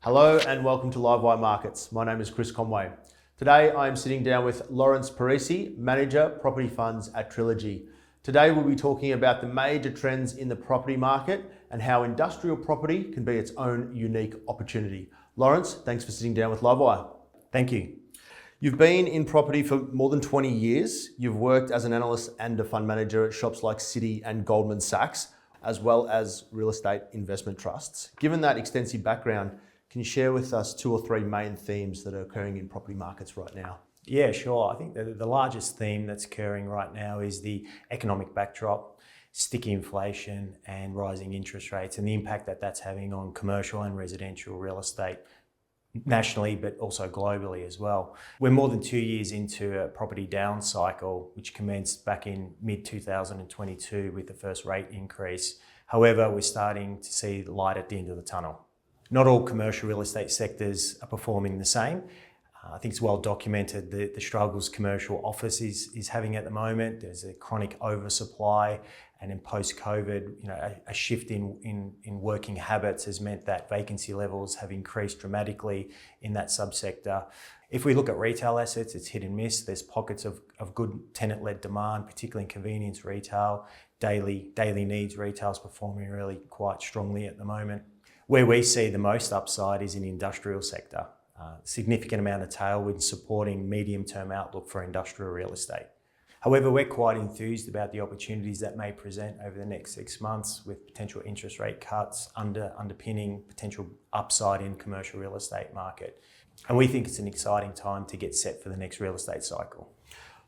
Hello and welcome to Livewire Markets. My name is Chris Conway. Today I am sitting down with Laurence Parisi, Manager Property Funds at Trilogy. Today we'll be talking about the major trends in the property market and how industrial property can be its own unique opportunity. Laurence, thanks for sitting down with Livewire. Thank you. You've been in property for more than 20 years. You've worked as an analyst and a fund manager at shops like Citi and Goldman Sachs, as well as real estate investment trusts. Given that extensive background, can you share with us two or three main themes that are occurring in property markets right now? Yeah, sure. I think the largest theme that's occurring right now is the economic backdrop, sticky inflation and rising interest rates, and the impact that that's having on commercial and residential real estate nationally, but also globally as well. We're more than 2 years into a property down cycle, which commenced back in mid-2022 with the first rate increase. However, we're starting to see the light at the end of the tunnel. Not all commercial real estate sectors are performing the same. I think it's well documented the struggles commercial office is having at the moment. There's a chronic oversupply, and in post-COVID, a shift in working habits has meant that vacancy levels have increased dramatically in that subsector. If we look at retail assets, it's hit and miss. There's pockets of good tenant-led demand, particularly in convenience retail. Daily needs retail is performing really quite strongly at the moment. Where we see the most upside is in the industrial sector. Significant amount of tailwinds supporting medium-term outlook for industrial real estate. However, we're quite enthused about the opportunities that may present over the next 6 months with potential interest rate cuts, underpinning potential upside in commercial real estate market. And we think it's an exciting time to get set for the next real estate cycle.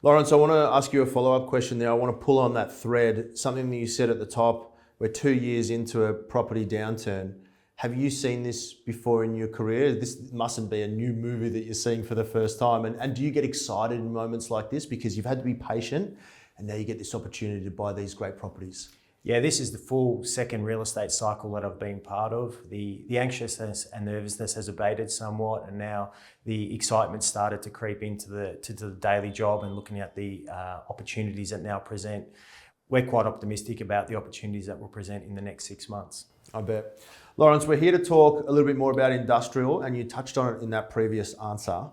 Laurence, I want to ask you a follow-up question there. I want to pull on that thread, something that you said at the top. We're 2 years into a property downturn. Have you seen this before in your career? This mustn't be a new movie that you're seeing for the first time. And do you get excited in moments like this because you've had to be patient and now you get this opportunity to buy these great properties? Yeah, this is the full second real estate cycle that I've been part of. The anxiousness and nervousness has abated somewhat, and now the excitement started to creep into the daily job and looking at the opportunities that now present. We're quite optimistic about the opportunities that will present in the next 6 months. I bet. Laurence, we're here to talk a little bit more about industrial, and you touched on it in that previous answer.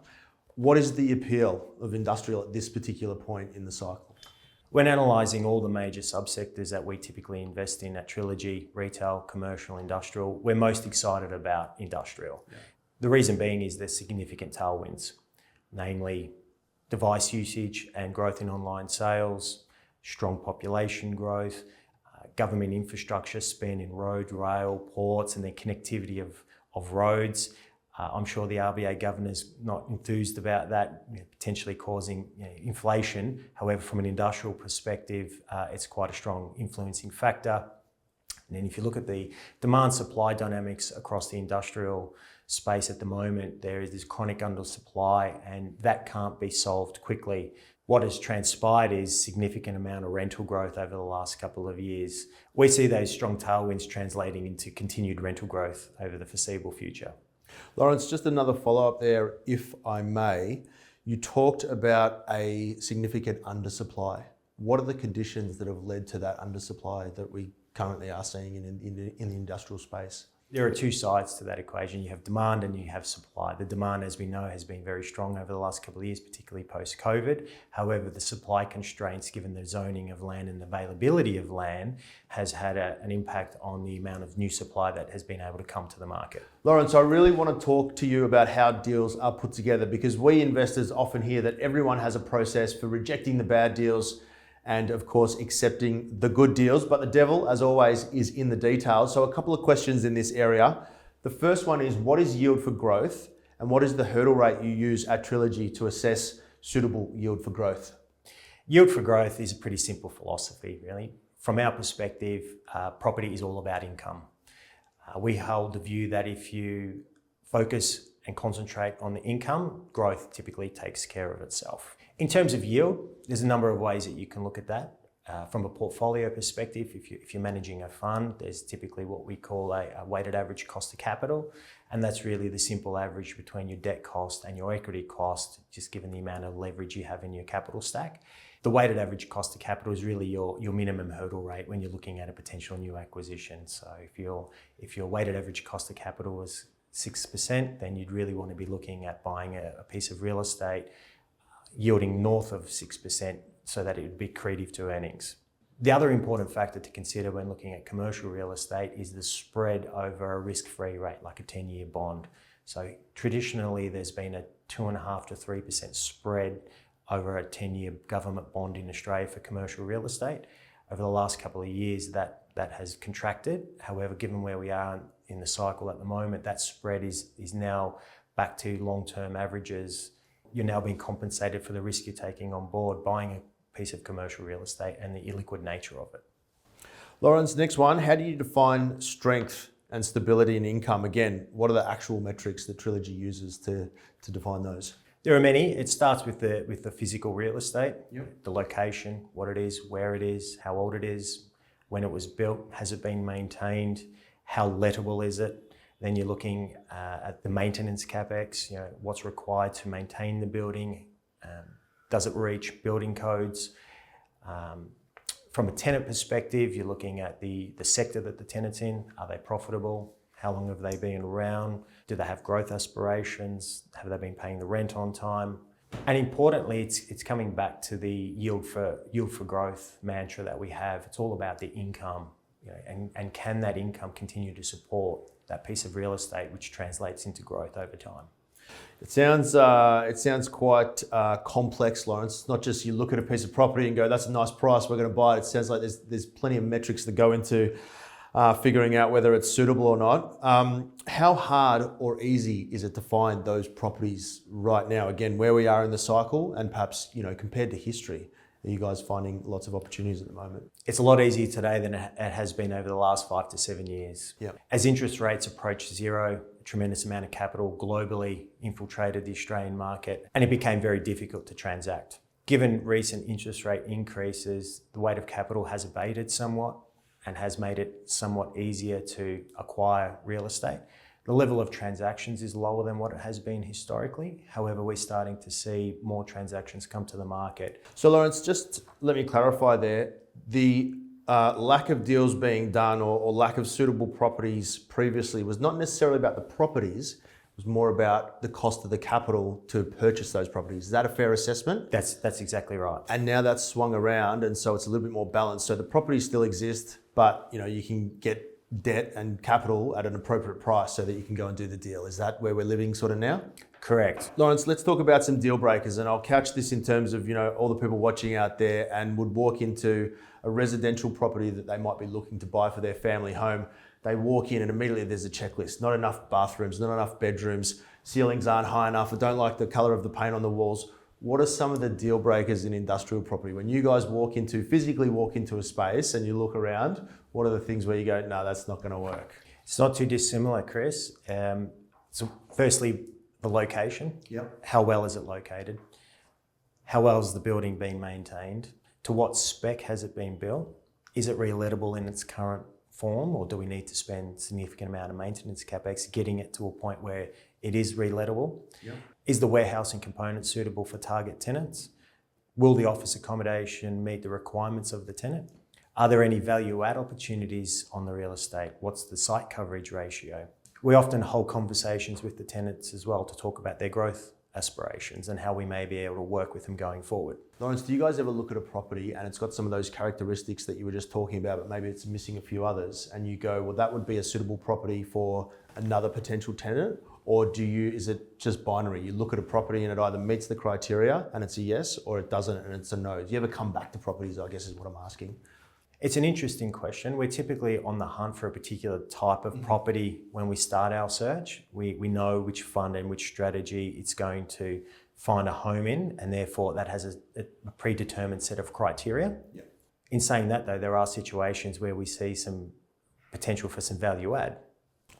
What is the appeal of industrial at this particular point in the cycle? When analysing all the major subsectors that we typically invest in at Trilogy, retail, commercial, industrial, we're most excited about industrial. Yeah. The reason being is there's significant tailwinds, namely device usage and growth in online sales, strong population growth, government infrastructure spend in road, rail, ports, and the connectivity of roads. I'm sure the RBA governor's not enthused about that, potentially causing inflation. However, from an industrial perspective, it's quite a strong influencing factor. And then if you look at the demand-supply dynamics across the industrial space at the moment, there is this chronic undersupply, and that can't be solved quickly. What has transpired is significant amount of rental growth over the last couple of years. We see those strong tailwinds translating into continued rental growth over the foreseeable future. Laurence, just another follow-up there, if I may. You talked about a significant undersupply. What are the conditions that have led to that undersupply that we currently are seeing in the industrial space? There are two sides to that equation. You have demand and you have supply. The demand, as we know, has been very strong over the last couple of years, particularly post-COVID. However, the supply constraints, given the zoning of land and availability of land, has had an impact on the amount of new supply that has been able to come to the market. Laurence, I really want to talk to you about how deals are put together, because we investors often hear that everyone has a process for rejecting the bad deals and of course accepting the good deals, but the devil, as always, is in the details. So a couple of questions in this area. The first one is, what is yield for growth, and what is the hurdle rate you use at Trilogy to assess suitable yield for growth? Yield for growth is a pretty simple philosophy, really. From our perspective, property is all about income. We hold the view that if you focus and concentrate on the income, growth typically takes care of itself. In terms of yield, there's a number of ways that you can look at that. From a portfolio perspective, if you're managing a fund, there's typically what we call a weighted average cost of capital, and that's really the simple average between your debt cost and your equity cost, just given the amount of leverage you have in your capital stack. The weighted average cost of capital is really your minimum hurdle rate when you're looking at a potential new acquisition. So if your weighted average cost of capital is 6%, then you'd really want to be looking at buying a piece of real estate yielding north of 6% so that it would be accretive to earnings. The other important factor to consider when looking at commercial real estate is the spread over a risk-free rate, like a 10-year bond. So traditionally, there's been a 2.5% to 3% spread over a 10-year government bond in Australia for commercial real estate. Over the last couple of years, that has contracted. However, given where we are in the cycle at the moment, that spread is now back to long-term averages. You're now being compensated for the risk you're taking on board buying a piece of commercial real estate and the illiquid nature of it. Laurence, next one, how do you define strength and stability in income? Again, what are the actual metrics that Trilogy uses to define those? There are many. It starts with the physical real estate, Yep. the location, what it is, where it is, how old it is, when it was built, has it been maintained, how lettable is it? Then you're looking at the maintenance capex, what's required to maintain the building, does it reach building codes? From a tenant perspective, you're looking at the sector that the tenant's in. Are they profitable? How long have they been around? Do they have growth aspirations? Have they been paying the rent on time? And importantly, it's coming back to the yield for growth mantra that we have. It's all about the income, and can that income continue to support that piece of real estate, which translates into growth over time. It sounds quite complex, Laurence. It's not just you look at a piece of property and go, that's a nice price, we're going to buy it. It sounds like there's plenty of metrics that go into figuring out whether it's suitable or not. How hard or easy is it to find those properties right now? Again, where we are in the cycle and perhaps, compared to history, are you guys finding lots of opportunities at the moment? It's a lot easier today than it has been over the last 5 to 7 years. Yep. As interest rates approach zero, a tremendous amount of capital globally infiltrated the Australian market, and it became very difficult to transact. Given recent interest rate increases, the weight of capital has abated somewhat and has made it somewhat easier to acquire real estate. The level of transactions is lower than what it has been historically. However, we're starting to see more transactions come to the market. So Laurence, just let me clarify there. The lack of deals being done or lack of suitable properties previously was not necessarily about the properties, it was more about the cost of the capital to purchase those properties. Is that a fair assessment? That's exactly right. And now that's swung around, and so it's a little bit more balanced. So the properties still exist, but you can get debt and capital at an appropriate price so that you can go and do the deal. Is that where we're living sort of now? Correct. Laurence, let's talk about some deal breakers, and I'll couch this in terms of, all the people watching out there and would walk into a residential property that they might be looking to buy for their family home. They walk in and immediately there's a checklist. Not enough bathrooms, not enough bedrooms, ceilings aren't high enough, I don't like the color of the paint on the walls. What are some of the deal breakers in industrial property? When you guys physically walk into a space and you look around, what are the things where you go, no, that's not going to work? It's not too dissimilar, Chris. So firstly, the location. Yep. How well is it located? How well is the building being maintained? To what spec has it been built? Is it re-lettable in its current form, or do we need to spend a significant amount of maintenance capex getting it to a point where it is re-lettable? Yep. Is the warehousing component suitable for target tenants? Will the office accommodation meet the requirements of the tenant? Are there any value add opportunities on the real estate? What's the site coverage ratio? We often hold conversations with the tenants as well to talk about their growth aspirations and how we may be able to work with them going forward. Laurence, do you guys ever look at a property and it's got some of those characteristics that you were just talking about, but maybe it's missing a few others, and you go, well, that would be a suitable property for another potential tenant? Or is it just binary? You look at a property and it either meets the criteria and it's a yes, or it doesn't and it's a no. Do you ever come back to properties, I guess is what I'm asking? It's an interesting question. We're typically on the hunt for a particular type of property when we start our search. We know which fund and which strategy it's going to find a home in, and therefore that has a predetermined set of criteria. Yeah. In saying that though, there are situations where we see some potential for some value add.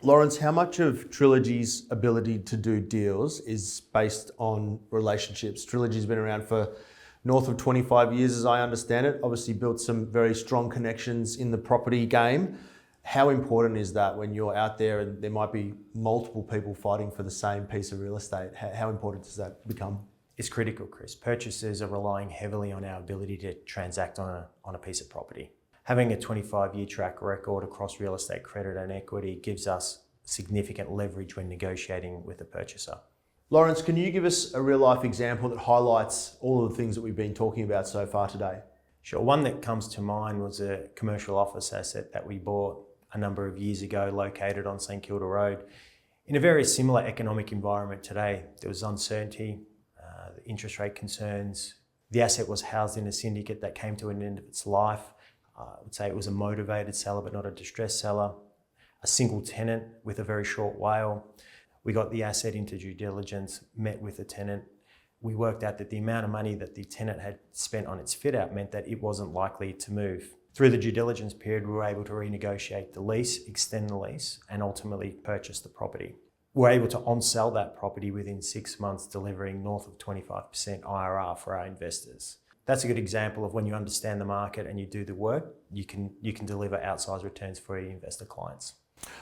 Laurence, how much of Trilogy's ability to do deals is based on relationships? Trilogy's been around for north of 25 years, as I understand it. Obviously built some very strong connections in the property game. How important is that when you're out there and there might be multiple people fighting for the same piece of real estate? How important does that become? It's critical, Chris. Purchasers are relying heavily on our ability to transact on a piece of property. Having a 25-year track record across real estate credit and equity gives us significant leverage when negotiating with a purchaser. Laurence, can you give us a real life example that highlights all of the things that we've been talking about so far today? Sure. One that comes to mind was a commercial office asset that we bought a number of years ago, located on St Kilda Road. In a very similar economic environment today, there was uncertainty, interest rate concerns. The asset was housed in a syndicate that came to an end of its life. I would say it was a motivated seller, but not a distressed seller. A single tenant with a very short WALE. We got the asset into due diligence, met with the tenant. We worked out that the amount of money that the tenant had spent on its fit out meant that it wasn't likely to move. Through the due diligence period, we were able to renegotiate the lease, extend the lease, and ultimately purchase the property. We were able to on-sell that property within 6 months, delivering north of 25% IRR for our investors. That's a good example of when you understand the market and you do the work, you can deliver outsized returns for your investor clients.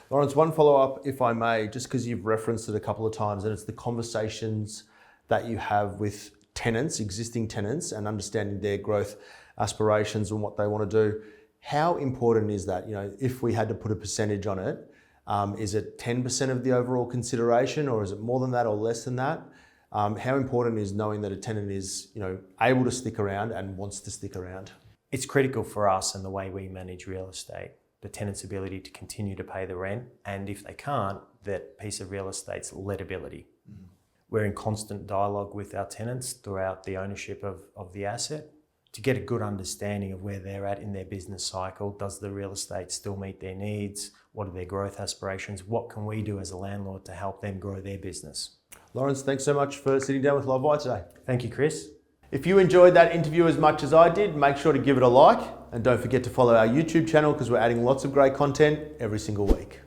Laurence, one follow-up, if I may, just because you've referenced it a couple of times, and it's the conversations that you have with tenants, existing tenants, and understanding their growth aspirations and what they want to do. How important is that? If we had to put a percentage on it, is it 10% of the overall consideration, or is it more than that or less than that? How important is knowing that a tenant is, able to stick around and wants to stick around? It's critical for us and the way we manage real estate. The tenant's ability to continue to pay the rent, and if they can't, that piece of real estate's lettability. We're in constant dialogue with our tenants throughout the ownership of the asset to get a good understanding of where they're at in their business cycle. Does the real estate still meet their needs? What are their growth aspirations? What can we do as a landlord to help them grow their business? Laurence, thanks so much for sitting down with Livewire today. Thank you, Chris. If you enjoyed that interview as much as I did, make sure to give it a like, and don't forget to follow our YouTube channel because we're adding lots of great content every single week.